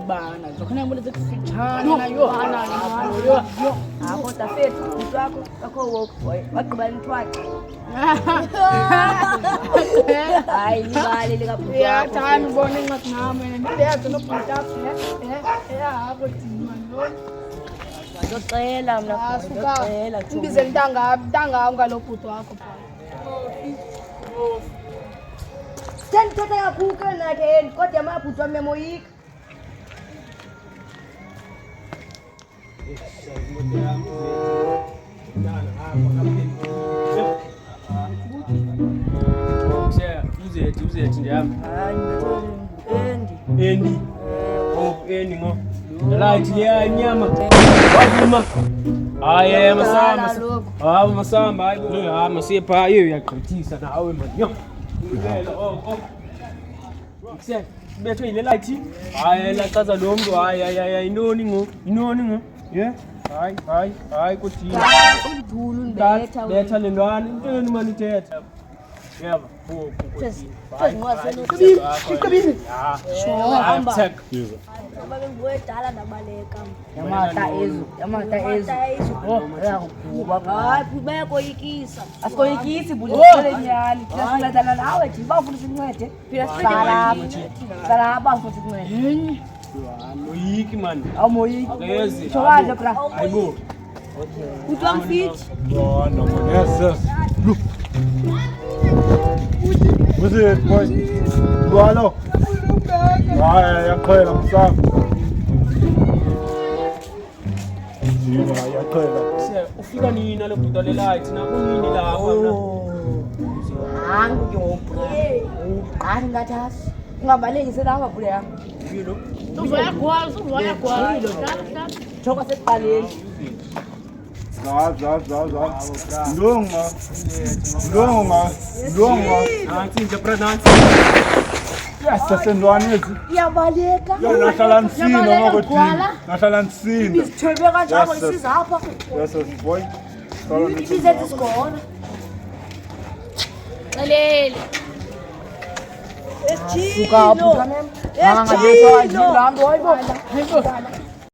bana zokhona mbona sekufitshane nayo yo apho tafethu umuntu wakho akho walk boy wagqiba nithwaxa hayi libali likabhuti yathanda ubona incwadi nami ndiyazi nobhuti apho apho thina lo ngicela mna ngicela ndize ntanga ngalobhuti wakho phela Tentata yakuka nakhe kodwa amabhuti wami emoyika uzethi ndiyami endi endi ngo light le nyama wavuma hayi masamba hayi masamba hayi masipha hayi uyagqithisa nawe man bethwe yile light hayi lachaza lo muntu hayi inoni ngo yeah hayi kuthini umdulu ndibetha betha le ntwana intweni mani ithetha yaba babengwedala nabaleka yamata ezo bayakoyikisa asikoyikisi bulenyali siyancedana nawe thina bafuna sincede sala bafuna sincede moyiki man awumoyiki akezi chowaje bra ayibo utwamfithi no yes What's it, boy? Hello. Yaqhela msamo. Yaqhela. Ufika nini lo bhuti le light na kunini lapha na angiyophe angathasi ungabalekise lapha bule yami yilo uzoya gwala joka sekuqaleni Ndonga. nansi nje bra nansi Yes, sendwane ezi. iyabaleka Nahlala nsina ngokuthi. Nahlala nsina. izithwebe kanjalo isiza apha Yes, boy. izenze isigona xelele ejilo ngangabethwa nje laa nto wayibona